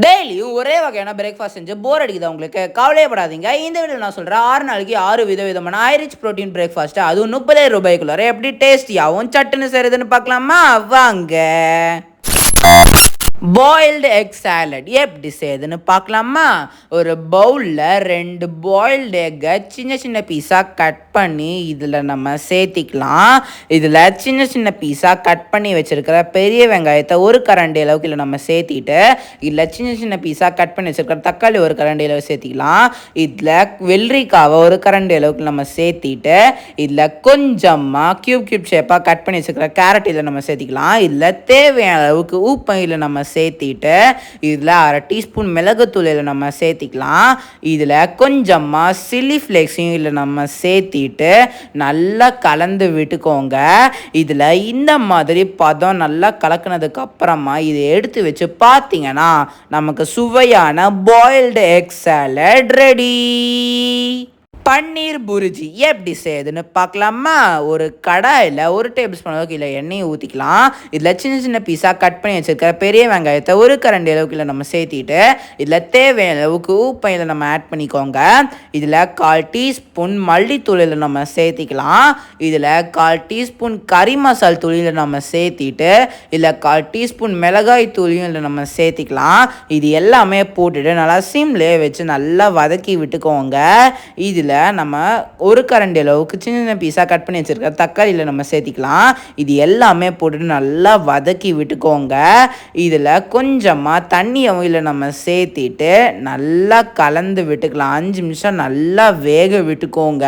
டெய்லியும் ஒரே வகையான பிரேக்ஃபாஸ்ட் செஞ்சு போர் அடிக்குது உங்களுக்கு? கவலையப்படாதீங்க. இந்த வீடியோ நான் சொல்கிறேன் 6 நாளைக்கு 6 விதவிதமான ரிச் ப்ரோட்டீன் பிரேக்ஃபாஸ்ட்டு, அதுவும் 30 ரூபாய்க்குள்ளார எப்படி டேஸ்டியாகவும் சட்டுன்னு செய்கிறதுன்னு பார்க்கலாமா? வாங்க. பாயில்டு எக் சாலட் எப்படி செய்யுதுன்னு பார்க்கலாமா? ஒரு பவுலில் 2 பாயில்டு எக்கை சின்ன சின்ன பீஸாக கட் பண்ணி இதில் நம்ம சேர்த்திக்கலாம். இதில் சின்ன சின்ன பீஸாக கட் பண்ணி வச்சுருக்கிற பெரிய வெங்காயத்தை ஒரு கரண்டி அளவுக்கு இல்லை நம்ம சேர்த்திட்டு, இதில் சின்ன சின்ன பீஸாக கட் பண்ணி வச்சுருக்கிற தக்காளி ஒரு கரண்டி அளவு சேர்த்திக்கலாம். இதில் வெள்ளரிக்காவை ஒரு கரண்டி அளவுக்கு நம்ம சேர்த்திட்டு, இதில் கொஞ்சமாக கியூப் ஷேப்பாக கட் பண்ணி வச்சுருக்கிற கேரட் இதில் நம்ம சேர்த்திக்கலாம். இதில் தேவையான அளவுக்கு உப்பு இதில் நம்ம சேர்த்திட்டு, இதில் 1/2 டீஸ்பூன் மிளகுத்தூள் இதில் நம்ம சேர்த்திக்கலாம். இதில் கொஞ்சமாக சில்லி ஃப்ளேக்ஸையும் இதில் நம்ம சேர்த்திட்டு நல்லா கலந்து விட்டுக்கோங்க. இதில் இந்த மாதிரி பதம் நல்லா கலக்கினதுக்கு அப்புறமா இதை எடுத்து வச்சு பார்த்தீங்கன்னா நமக்கு சுவையான பாயில்டு எக் சாலட் ரெடி. பன்னீர் புரிஜி எப்படி செய்யுதுன்னு பார்க்கலாமா? ஒரு கடாயில் 1 டேபிள் ஸ்பூன் அளவுக்கு இல்லை எண்ணெயை ஊற்றிக்கலாம். இதில் சின்ன சின்ன பீஸாக கட் பண்ணி வச்சுருக்கிற பெரிய வெங்காயத்தை ஒரு கரண்டி அளவுக்கு இல்லை நம்ம சேர்த்திட்டு, இதில் தேவையான அளவுக்கு உப்பை இதில் நம்ம ஆட் பண்ணிக்கோங்க. இதில் 1/4 டீஸ்பூன் மல்லித்தூள் இதில் நம்ம சேர்த்திக்கலாம். இதில் 1/4 டீஸ்பூன் கறி மசால் தூளில் நம்ம சேர்த்திட்டு, இதில் 1/4 டீஸ்பூன் மிளகாய் தூளியும் இதில் நம்ம சேர்த்திக்கலாம். இது எல்லாமே போட்டுட்டு நல்லா சிம்லேயே வச்சு நல்லா வதக்கி விட்டுக்கோங்க. இதில் நம்ம ஒரு கரண்டி அளவுக்கு சின்ன சின்ன பீஸாக கட் பண்ணி வச்சுருக்க தக்காளியில் நம்ம சேர்த்திக்கலாம். இது எல்லாமே போட்டுட்டு நல்லா வதக்கி விட்டுக்கோங்க. இதில் கொஞ்சமாக தண்ணியவும் இல்லை நம்ம சேர்த்திட்டு நல்லா கலந்து விட்டுக்கலாம். 5 நிமிஷம் நல்லா வேக விட்டுக்கோங்க.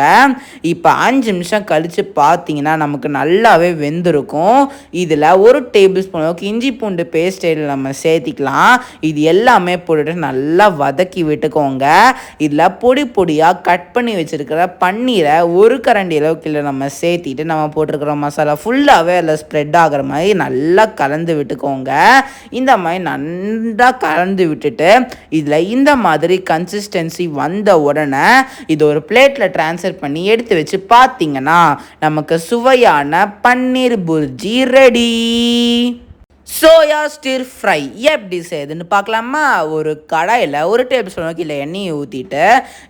இப்போ 5 நிமிஷம் கழித்து பார்த்தீங்கன்னா நமக்கு நல்லாவே வெந்திருக்கும். இதில் 1 டேபிள் ஸ்பூன் அளவுக்கு இஞ்சி பூண்டு பேஸ்ட் இதில் நம்ம சேர்த்திக்கலாம். இது எல்லாமே போட்டுட்டு நல்லா வதக்கி விட்டுக்கோங்க. இதில் பொடி பொடியாக கட் பண்ணி வச்சிருக்கிற பன்னீரை ஒரு கரண்டி அளவுக்கு இல்லை நம்ம சேர்த்திட்டு, நம்ம போட்டிருக்கிற மசாலா ஃபுல்லாகவே அதில் ஸ்ப்ரெட் ஆகிற மாதிரி நல்லா கலந்து விட்டுக்கோங்க. இந்த மாதிரி நல்லா கலந்து விட்டுட்டு இதில் இந்த மாதிரி கன்சிஸ்டன்சி வந்த உடனே இது ஒரு பிளேட்டில் ட்ரான்ஸ்ஃபர் பண்ணி எடுத்து வச்சு பார்த்தீங்கன்னா நமக்கு சுவையான paneer bhurji ready. Soya stir fry எப்படி செய்யுதுன்னு பார்க்கலாமா? ஒரு கடாயில் 1 டேபிள் ஸ்பூன் அளவுக்கு இல்லை எண்ணெயை ஊற்றிட்டு,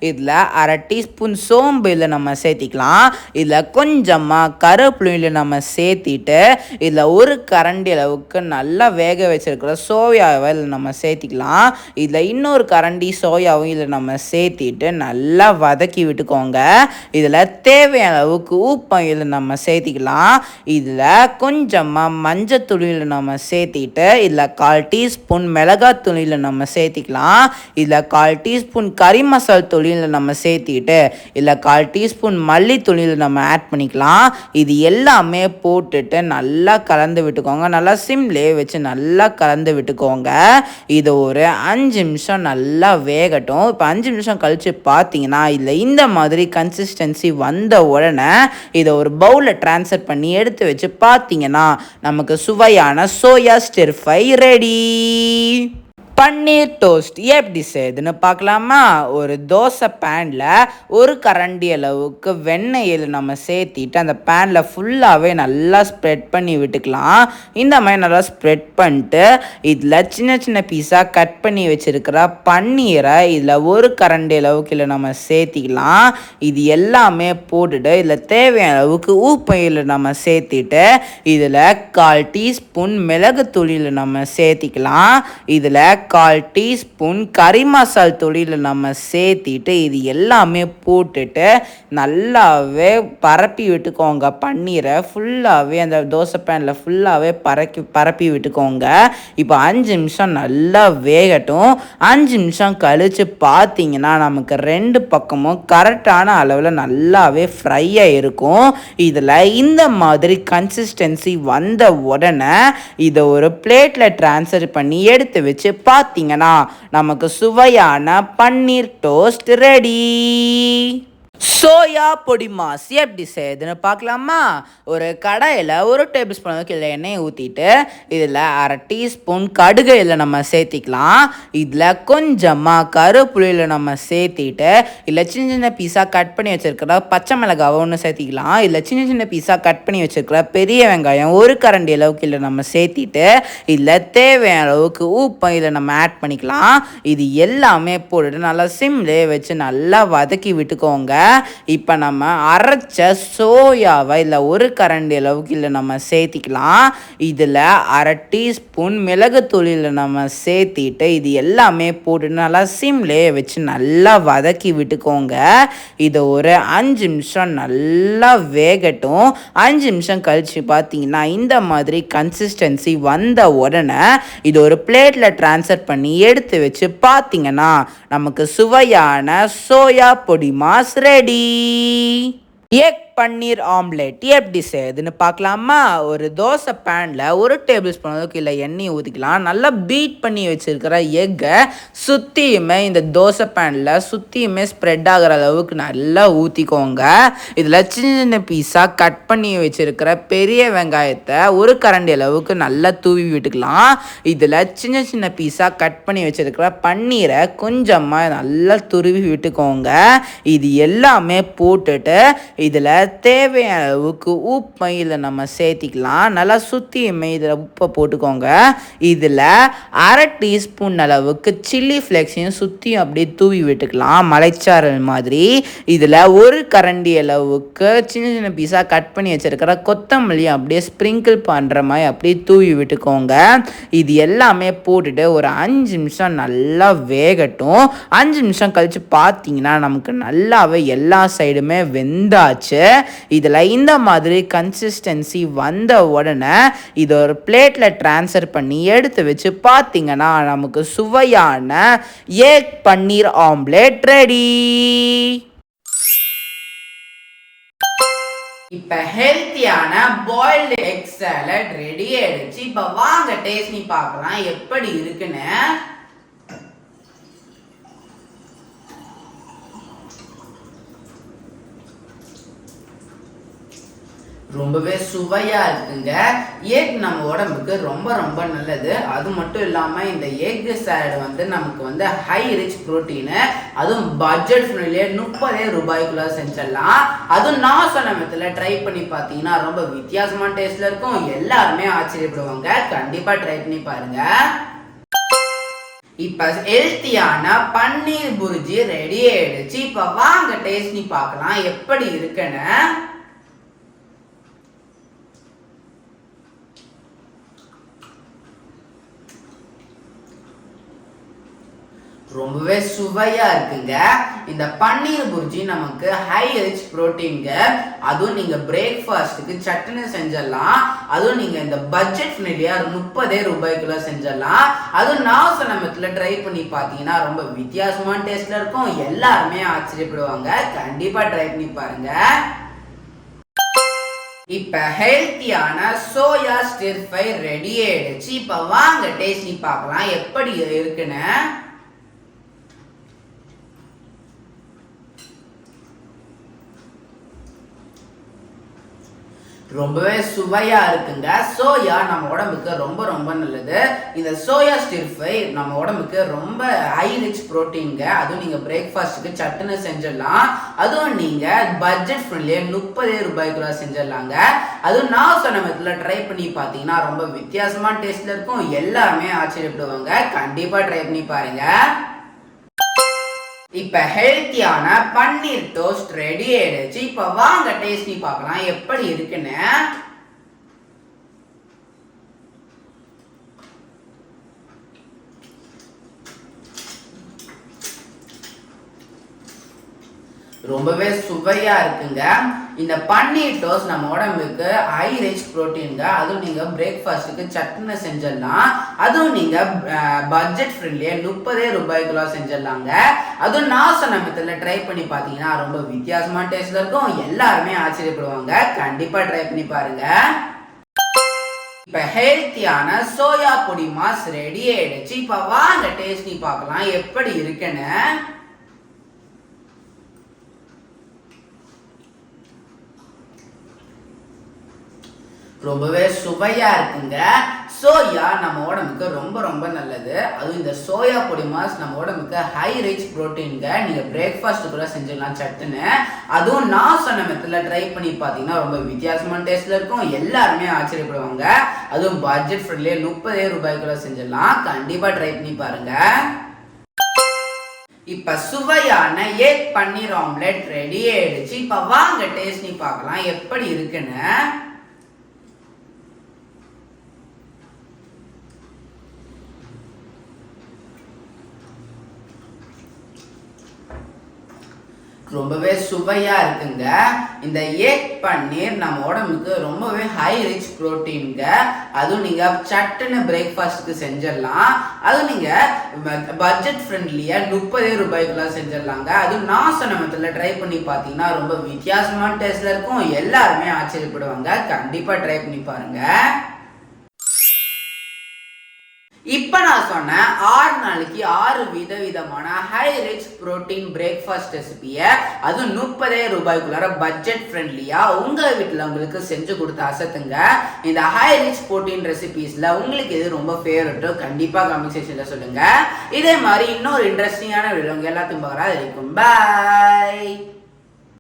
இதில் 1/2 டீஸ்பூன் சோம்பு இதில் நம்ம சேர்த்திக்கலாம். இதில் கொஞ்சமாக கருவேப்பிலையில் நம்ம சேர்த்திட்டு, இதில் ஒரு கரண்டி அளவுக்கு நல்லா வேக வச்சுருக்கிற சோயாவை இதில் நம்ம சேர்த்திக்கலாம். இதில் இன்னொரு கரண்டி சோயாவும் இதில் நம்ம சேர்த்திட்டு நல்லா வதக்கி விட்டுக்கோங்க. இதில் தேவையான அளவுக்கு உப்பை இதில் நம்ம சேர்த்திக்கலாம். இதில் கொஞ்சமாக மஞ்சத்தூள் இதில் நம்ம சேர்த்திட்டு, இதில் 1/4 டீஸ்பூன் மிளகாத்தூளில் நம்ம சேர்த்திக்கலாம். இதில் 1/4 டீஸ்பூன் கறி மசால் தூளில் நம்ம சேர்த்திட்டு, இதில் 1/4 டீஸ்பூன் மல்லித்தூளில் நம்ம ஆட் பண்ணிக்கலாம். இது எல்லாமே போட்டுட்டு நல்லா கலந்து விட்டுக்கோங்க. நல்லா சிம்லேயே வச்சு நல்லா கலந்து விட்டுக்கோங்க. இது ஒரு 5 நிமிஷம் நல்லா வேகட்டும். இப்போ 5 நிமிஷம் கழித்து பார்த்தீங்கன்னா இதில் இந்த மாதிரி கன்சிஸ்டன்சி வந்த உடனே இதை ஒரு பவுலில் ட்ரான்ஸ்ஃபர் பண்ணி எடுத்து வச்சு பார்த்தீங்கன்னா நமக்கு சுவையான சோயா ஸ்டிர் ஃப்ரை ரெடி. பன்னீர் டோஸ்ட் எப்படி செய்யுதுன்னு பார்க்கலாமா? ஒரு தோசை பேனில் ஒரு கரண்டி அளவுக்கு வெண்ணெயில் நம்ம சேர்த்திட்டு அந்த பேனில் ஃபுல்லாகவே நல்லா ஸ்ப்ரெட் பண்ணி விட்டுக்கலாம். இந்த மாதிரி நல்லா ஸ்ப்ரெட் பண்ணிட்டு இதில் சின்ன சின்ன பீஸாக கட் பண்ணி வச்சுருக்கிற பன்னீரை இதில் ஒரு கரண்டி அளவுக்கு இல்லை நம்ம சேர்த்திக்கலாம். இது எல்லாமே போட்டுட்டு இதில் தேவையான அளவுக்கு உப்பையில் நம்ம சேர்த்திட்டு, இதில் 1/4 டீஸ்பூன் மிளகுத்தூளில் நம்ம சேர்த்திக்கலாம். இதில் 1/4 டீஸ்பூன் கறி மசால் தூளில் நம்ம சேர்த்திட்டு இது எல்லாமே போட்டுட்டு நல்லாவே பரப்பி விட்டுக்கோங்க. பன்னீரை ஃபுல்லாகவே அந்த தோசை பேனில் ஃபுல்லாகவே பரப்பி விட்டுக்கோங்க. இப்போ 5 நிமிஷம் நல்லா வேகட்டும். 5 நிமிஷம் கழித்து பார்த்தீங்கன்னா நமக்கு 2 பக்கமும் கரெக்டான அளவில் நல்லாவே ஃப்ரையாக இருக்கும். இதில் இந்த மாதிரி கன்சிஸ்டன்சி வந்த உடனே இதை ஒரு பிளேட்டில் ட்ரான்ஸ்ஃபர் பண்ணி எடுத்து வச்சு பார்த்தீங்கன்னா நமக்கு சுவையான பன்னீர் டோஸ்ட் ரெடி. சோயா பொடி மாஸ் எப்படி செய்யுதுன்னு பார்க்கலாமா? ஒரு கடாயில் 1 டேபிள் ஸ்பூன் அளவுக்கு இதில் எண்ணெயை ஊற்றிட்டு இதில் 1/2 டீஸ்பூன் கடுகு இதில் நம்ம சேர்த்திக்கலாம். இதில் கொஞ்சமாக கருவேப்பிலையில் நம்ம சேர்த்திட்டு இதில் சின்ன சின்ன பீஸாக கட் பண்ணி வச்சுருக்கிற பச்சை மிளகாவை ஒன்று சேர்த்திக்கலாம். இதில் சின்ன சின்ன பீஸாக கட் பண்ணி வச்சுருக்கிற பெரிய வெங்காயம் 1 கரண்டி அளவுக்கு இதில் நம்ம சேர்த்திட்டு இதில் தேவையான அளவுக்கு உப்பை இதில் நம்ம ஆட் பண்ணிக்கலாம். இது எல்லாமே போட்டுட்டு நல்லா சிம்லேயே வச்சு நல்லா வதக்கி விட்டுக்கோங்க. இப்போ நம்ம அரைச்ச சோயாவை இல்லை 1 கரண்டி அளவுக்கு இல்லை நம்ம சேர்த்திக்கலாம். இதில் 1/2 டீஸ்பூன் மிளகுத்தூள் இல்லை நம்ம சேர்த்திட்டு இது எல்லாமே போட்டு நல்லா சிம்லேயே வச்சு நல்லா வதக்கி விட்டுக்கோங்க. இதை ஒரு 5 நிமிஷம் நல்லா வேகட்டும். 5 நிமிஷம் கழித்து பார்த்தீங்கன்னா இந்த மாதிரி கன்சிஸ்டன்சி வந்த உடனே இது ஒரு பிளேட்டில் ட்ரான்ஸ்ஃபர் பண்ணி எடுத்து வச்சு பார்த்தீங்கன்னா நமக்கு சுவையான சோயா பொடி மாஸ் ரெடி. எக் பன்னீர் ஆம்லேட் எப்படி செய்யுதுன்னு பார்க்கலாமா? ஒரு தோசை பேனில் 1 டேபிள் ஸ்பூன் அளவுக்கு இல்லை எண்ணெயை ஊற்றிக்கலாம். நல்லா பீட் பண்ணி வச்சுருக்கிற எக்கை சுற்றியுமே இந்த தோசை பேனில் சுற்றியுமே ஸ்ப்ரெட் ஆகிற அளவுக்கு நல்லா ஊற்றிக்கோங்க. இதில் சின்ன சின்ன பீஸாக கட் பண்ணி வச்சுருக்கிற பெரிய வெங்காயத்தை 1 கரண்டி அளவுக்கு நல்லா தூவி விட்டுக்கலாம். இதில் சின்ன சின்ன பீஸாக கட் பண்ணி வச்சுருக்கிற பன்னீரை கொஞ்சமாக நல்லா துருவி விட்டுக்கோங்க. இது எல்லாமே போட்டுட்டு இதில் தேவையான அளவுக்கு உப்பு இதில் நம்ம சேர்த்திக்கலாம். நல்லா சுற்றியுமே இதில் உப்பை போட்டுக்கோங்க. இதில் 1/2 டீஸ்பூன் அளவுக்கு சில்லி ஃப்ளேக்ஸையும் சுற்றியும் அப்படியே தூவி விட்டுக்கலாம் மலைச்சாரல் மாதிரி. இதில் 1 கரண்டி அளவுக்கு சின்ன சின்ன பீஸாக கட் பண்ணி வச்சுருக்கிற கொத்தமல்லியும் அப்படியே ஸ்ப்ரிங்கிள் பண்ணுற மாதிரி அப்படியே தூவி விட்டுக்கோங்க. இது எல்லாமே போட்டுட்டு ஒரு 5 நிமிஷம் நல்லா வேகட்டும். 5 நிமிஷம் கழித்து பார்த்தீங்கன்னா நமக்கு நல்லாவே எல்லா சைடுமே வெந்தாச்சு. இதில் இந்த மாதிரி கன்சிஸ்டன்சி வந்த உடனே இதை ஒரு பிளேட்டில் ட்ரான்ஸ்ஃபர் பண்ணி எடுத்து வச்சு பார்த்தீங்கன்னா நமக்கு சுவையான எக் பன்னீர் ஆம்லேட் ரெடி. இப்போ ஹெல்த்தியான பாயில்டு எக் சாலட் ரெடி ஆயிடுச்சு. இப்போ வாங்க டேஸ்ட் பண்ணி பார்க்கலாம் எப்படி இருக்குன்னு. ரொம்பவே சுவையாக இருக்குங்க. எக் நம்ம உடம்புக்கு ரொம்ப ரொம்ப நல்லது. அது மட்டும் இல்லாமல் இந்த எக் சாலட் வந்து நமக்கு வந்து ஹை ரிச் ப்ரோட்டீனு, அதுவும் பட்ஜெட் ஃப்ரெண்ட்லியே 30 ரூபாய்க்குள்ள செஞ்சிடலாம். அதுவும் நான் சொன்ன மெத்தடில் ட்ரை பண்ணி பார்த்தீங்கன்னா ரொம்ப வித்தியாசமான டேஸ்ட்டில் இருக்கும். எல்லாருமே ஆச்சரியப்படுவாங்க. கண்டிப்பாக ட்ரை பண்ணி பாருங்க. இப்போ ஹெல்த்தியான பன்னீர் புர்ஜி ரெடி ஆயிடுச்சு. இப்போ வாங்க டேஸ்ட் பண்ணி பார்க்கலாம் எப்படி இருக்குன்னு. ரொம்பவே சுவையாக இருக்குங்க. இந்த பன்னீர் புர்ஜி நமக்கு ஹை ரிச் ப்ரோட்டீன்ங்க. அதுவும் நீங்கள் பிரேக்ஃபாஸ்ட்டுக்கு சட்டுன்னு செஞ்சிடலாம். அதுவும் நீங்கள் இந்த பட்ஜெட் ஃப்ரெண்ட்லியாக 30 ரூபாய்க்குள்ள செஞ்சிடலாம். அதுவும் நான் சொன்ன மெத்தடில் ட்ரை பண்ணி பார்த்தீங்கன்னா ரொம்ப வித்தியாசமான டேஸ்ட்டில் இருக்கும். எல்லாருமே ஆச்சரியப்படுவாங்க. கண்டிப்பாக ட்ரை பண்ணி பாருங்க. இப்போ ஹெல்த்தியான சோயா ஸ்டிர் ஃப்ரை ரெடி ஆயிடுச்சு. இப்போ வாங்க டேஸ்ட் பண்ணி பார்க்கலாம் எப்படி இருக்குன்னு. ரொம்பவே சுவையாக இருக்குங்க. சோயா நம்ம உடம்புக்கு ரொம்ப ரொம்ப நல்லது. இந்த சோயா ஸ்டிர் ஃப்ரை நம்ம உடம்புக்கு ரொம்ப ஹை ரிச் ப்ரோட்டீன்ங்க. அதுவும் நீங்கள் பிரேக்ஃபாஸ்ட்டுக்கு சட்டுன்னு செஞ்சிடலாம். அதுவும் நீங்கள் பட்ஜெட் ஃப்ரெண்ட்லியே 30 ரூபாய்க்குள்ள செஞ்சிடலாங்க. அதுவும் நான் சொன்ன மெத்தடில் ட்ரை பண்ணி பார்த்தீங்கன்னா ரொம்ப வித்தியாசமான டேஸ்ட்டில் இருக்கும். எல்லாருமே ஆச்சரியப்படுவாங்க. கண்டிப்பாக ட்ரை பண்ணி பாருங்கள். இப்போ ஹெல்த்தியான பன்னீர் டோஸ்ட் ரெடி ஆயிடுச்சு. இப்போ வாங்க டேஸ்ட் பண்ணி பார்க்கலாம் எப்படி இருக்குன்னு. ரொம்பவே சுவையா இருக்குங்க. இந்த பன்னீர் டோஸ்ட் நம்ம உடம்புக்கு ஹை ரிச் ப்ரோட்டீன்ங்க. அதுவும் நீங்க பிரேக்ஃபாஸ்ட்டுக்கு சட்டுன்னு செஞ்சிடலாம். அதுவும் நீங்க பட்ஜெட் ஃப்ரெண்ட்லியே 30 ரூபாய்க்குள்ள செஞ்சிடலாங்க. அதுவும் நான் சொன்ன மெத்தடில் ட்ரை பண்ணி பார்த்தீங்கன்னா ரொம்ப வித்தியாசமான டேஸ்ட்ல இருக்கும். எல்லாருமே ஆச்சரியப்படுவாங்க. கண்டிப்பா ட்ரை பண்ணி பாருங்க. இப்போ ஹெல்த்தியான சோயா பொடி மாஸ் ரெடி ஆயிடுச்சு. இப்போ வாங்க டேஸ்ட் பண்ணி பார்க்கலாம் எப்படி இருக்குன்னு. ரொம்பவே சுவையா இருக்குங்க. சோயா நம்ம உடம்புக்கு ரொம்ப ரொம்ப நல்லது. அதுவும் இந்த சோயா பொடி மாஸ் நம்ம உடம்புக்கு ஹை ரிச் புரோட்டீன்ங்க. நீங்க பிரேக்ஃபாஸ்ட் கூட செஞ்சிடலாம் சட்டுன்னு. அதுவும் நான் சொன்ன மெத்தட்ல ட்ரை பண்ணி பார்த்தீங்கன்னா ரொம்ப வித்தியாசமான டேஸ்ட்ல இருக்கும். எல்லாருமே ஆச்சரியப்படுவாங்க. அதுவும் பட்ஜெட் ஃப்ரெண்ட்லியே 30 ரூபாய்க்குள்ள செஞ்சிடலாம். கண்டிப்பா ட்ரை பண்ணி பாருங்க. இப்ப சுவையான எக் பன்னீர் ஆம்லெட் ரெடி ஆயிடுச்சு. இப்ப வாங்க டேஸ்ட் பண்ணி பார்க்கலாம் எப்படி இருக்குன்னு. ரொம்பவே சுவையா இருக்குங்க. இந்த எக் பன்னீர் நம்ம உடம்புக்கு ரொம்பவே ஹை ரிச் புரோட்டீன்ங்க. அதுவும் நீங்க சட்டுன்னு பிரேக்ஃபாஸ்ட்க்கு செஞ்சிடலாம். அதுவும் நீங்க பட்ஜெட் ஃப்ரெண்ட்லியா 30 ரூபாய்க்குள்ள செஞ்சிடலாங்க. அதுவும் நான் சொன்ன மெத்தட்ல ட்ரை பண்ணி பார்த்தீங்கன்னா ரொம்ப வித்தியாசமான டேஸ்ட்ல இருக்கும். எல்லாருமே ஆச்சரியப்படுவாங்க. கண்டிப்பா ட்ரை பண்ணி பாருங்க. இப்ப நான் சொன்ன 6 நாளைக்கு 6 விதவிதமான ஹை ரிச் புரோட்டீன் பிரேக்ஃபாஸ்ட் ரெசிபியை அதுவும் 30 ரூபாய்க்குள்ளார பட்ஜெட் ஃப்ரெண்ட்லியா உங்க வீட்டில் உங்களுக்கு செஞ்சு கொடுத்த அசத்துங்க. இந்த ஹை ரிச் புரோட்டீன் ரெசிபிஸ்ல உங்களுக்கு இது ரொம்ப ஃபேவரட்டோ கண்டிப்பா கமெண்ட் செக்ஷன்ல சொல்லுங்க. இதே மாதிரி இன்னொரு இன்ட்ரெஸ்டிங்கான வீடியோ எல்லாத்தையும் பார்க்குறா இருக்கும். பாய்.